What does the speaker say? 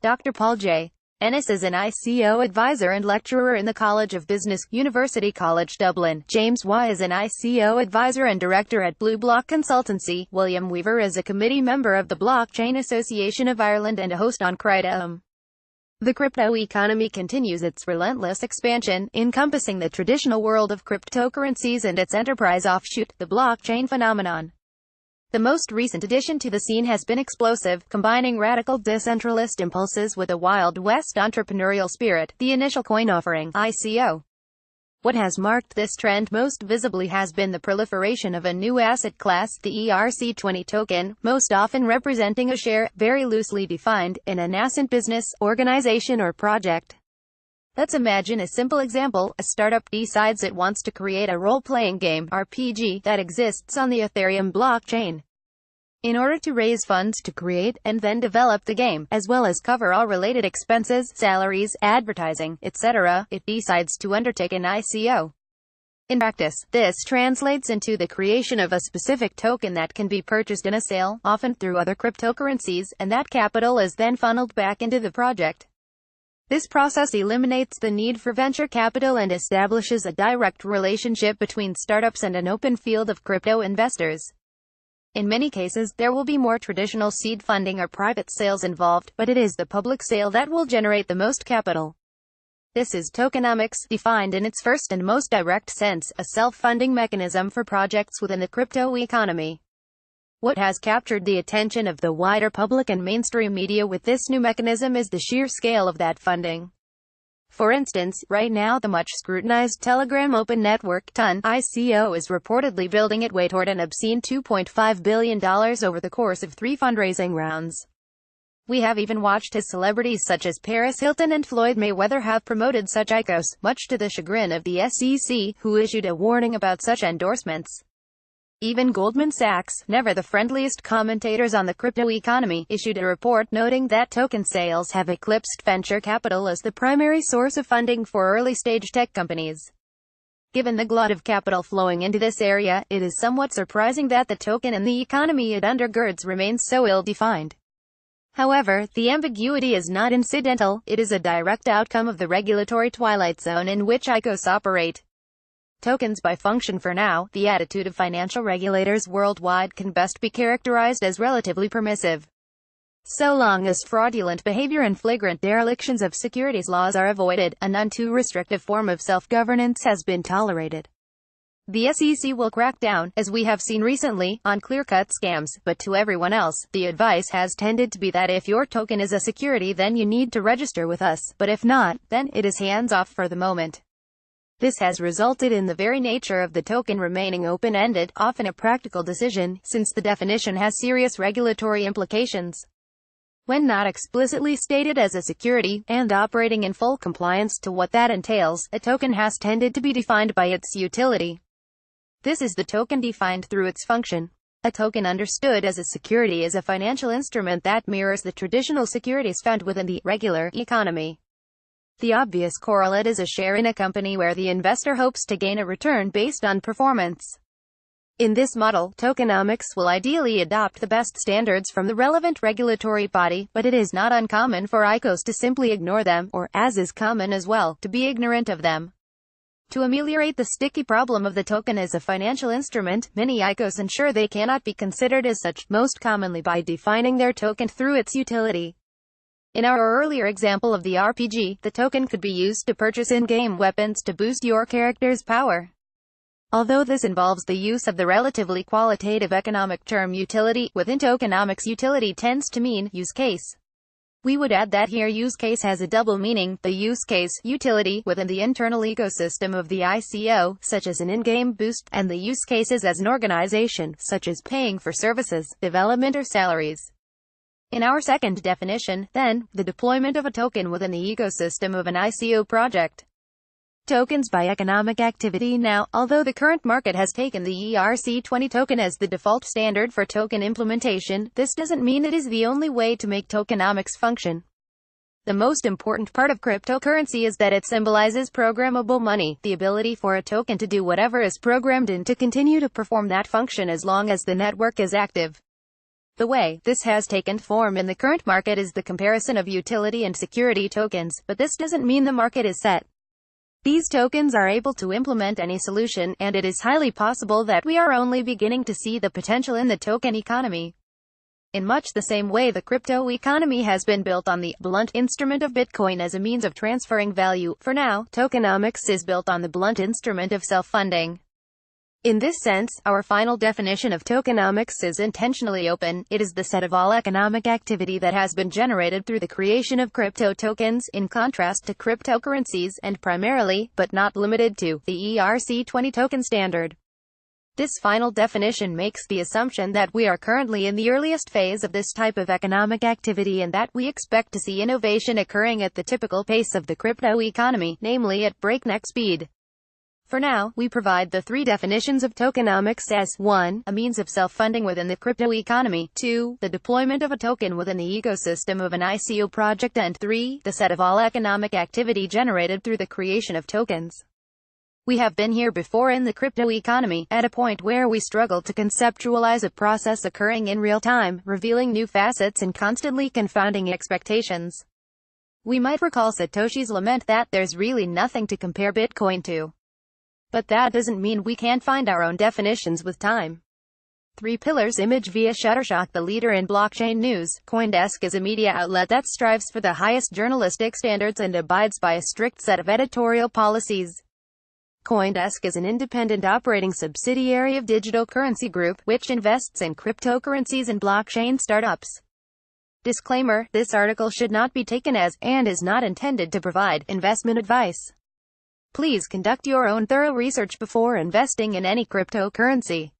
Dr. Paul J. Ennis is an ICO advisor and lecturer in the College of Business, University College Dublin. James Waugh is an ICO advisor and director at Blueblock consultancy. William Weaver is a committee member of the Blockchain Association of Ireland and a host on CrytoAM. The crypto economy continues its relentless expansion, encompassing the traditional world of cryptocurrencies and its enterprise offshoot, the blockchain phenomenon. The most recent addition to the scene has been explosive, combining radical decentralist impulses with a Wild West entrepreneurial spirit, the initial coin offering, ICO. What has marked this trend most visibly has been the proliferation of a new asset class, the ERC20 token, most often representing a share, very loosely defined, in a nascent business, organization or project. Let's imagine a simple example. A startup decides it wants to create a role-playing game, RPG, that exists on the Ethereum blockchain. In order to raise funds to create, and then develop the game, as well as cover all related expenses, salaries, advertising, etc., it decides to undertake an ICO. In practice, this translates into the creation of a specific token that can be purchased in a sale, often through other cryptocurrencies, and that capital is then funneled back into the project. This process eliminates the need for venture capital and establishes a direct relationship between startups and an open field of crypto investors. In many cases, there will be more traditional seed funding or private sales involved, but it is the public sale that will generate the most capital. This is tokenomics, defined in its first and most direct sense, a self-funding mechanism for projects within the crypto economy. What has captured the attention of the wider public and mainstream media with this new mechanism is the sheer scale of that funding. For instance, right now the much scrutinized Telegram Open Network TON ICO is reportedly building its way toward an obscene $2.5 billion over the course of 3 fundraising rounds. We have even watched as celebrities such as Paris Hilton and Floyd Mayweather have promoted such ICOs, much to the chagrin of the SEC, who issued a warning about such endorsements. Even Goldman Sachs, never the friendliest commentators on the crypto economy, issued a report noting that token sales have eclipsed venture capital as the primary source of funding for early-stage tech companies. Given the glut of capital flowing into this area, it is somewhat surprising that the token and the economy it undergirds remains so ill-defined. However, the ambiguity is not incidental, it is a direct outcome of the regulatory twilight zone in which ICOs operate. Tokens by function. For now, the attitude of financial regulators worldwide can best be characterized as relatively permissive. So long as fraudulent behavior and flagrant derelictions of securities laws are avoided, a none too restrictive form of self-governance has been tolerated. The SEC will crack down, as we have seen recently, on clear-cut scams, but to everyone else, the advice has tended to be that if your token is a security then you need to register with us, but if not, then it is hands-off for the moment. This has resulted in the very nature of the token remaining open-ended, often a practical decision, since the definition has serious regulatory implications. When not explicitly stated as a security, and operating in full compliance to what that entails, a token has tended to be defined by its utility. This is the token defined through its function. A token understood as a security is a financial instrument that mirrors the traditional securities found within the regular economy. The obvious correlate is a share in a company where the investor hopes to gain a return based on performance. In this model, tokenomics will ideally adopt the best standards from the relevant regulatory body, but it is not uncommon for ICOs to simply ignore them, or, as is common as well, to be ignorant of them. To ameliorate the sticky problem of the token as a financial instrument, many ICOs ensure they cannot be considered as such, most commonly by defining their token through its utility. In our earlier example of the RPG, the token could be used to purchase in-game weapons to boost your character's power. Although this involves the use of the relatively qualitative economic term utility, within tokenomics utility tends to mean use case. We would add that here use case has a double meaning, the use case, utility, within the internal ecosystem of the ICO, such as an in-game boost, and the use cases as an organization, such as paying for services, development or salaries. In our second definition, then, the deployment of a token within the ecosystem of an ICO project. Tokens by economic activity. Now, although the current market has taken the ERC20 token as the default standard for token implementation, this doesn't mean it is the only way to make tokenomics function. The most important part of cryptocurrency is that it symbolizes programmable money, the ability for a token to do whatever is programmed in to continue to perform that function as long as the network is active. The way this has taken form in the current market is the comparison of utility and security tokens, but this doesn't mean the market is set. These tokens are able to implement any solution, and it is highly possible that we are only beginning to see the potential in the token economy. In much the same way the crypto economy has been built on the blunt instrument of Bitcoin as a means of transferring value, for now, tokenomics is built on the blunt instrument of self-funding. In this sense, our final definition of tokenomics is intentionally open. It is the set of all economic activity that has been generated through the creation of crypto tokens, in contrast to cryptocurrencies, and primarily, but not limited to, the ERC-20 token standard. This final definition makes the assumption that we are currently in the earliest phase of this type of economic activity and that we expect to see innovation occurring at the typical pace of the crypto economy, namely at breakneck speed. For now, we provide the three definitions of tokenomics as 1. A means of self-funding within the crypto economy, 2. The deployment of a token within the ecosystem of an ICO project, and 3. The set of all economic activity generated through the creation of tokens. We have been here before in the crypto economy, at a point where we struggle to conceptualize a process occurring in real time, revealing new facets and constantly confounding expectations. We might recall Satoshi's lament that there's really nothing to compare Bitcoin to. But that doesn't mean we can't find our own definitions with time. 3 pillars. Image via Shutterstock. The leader in blockchain news. CoinDesk is a media outlet that strives for the highest journalistic standards and abides by a strict set of editorial policies. CoinDesk is an independent operating subsidiary of Digital Currency Group, which invests in cryptocurrencies and blockchain startups. Disclaimer: this article should not be taken as, and is not intended to provide, investment advice. Please conduct your own thorough research before investing in any cryptocurrency.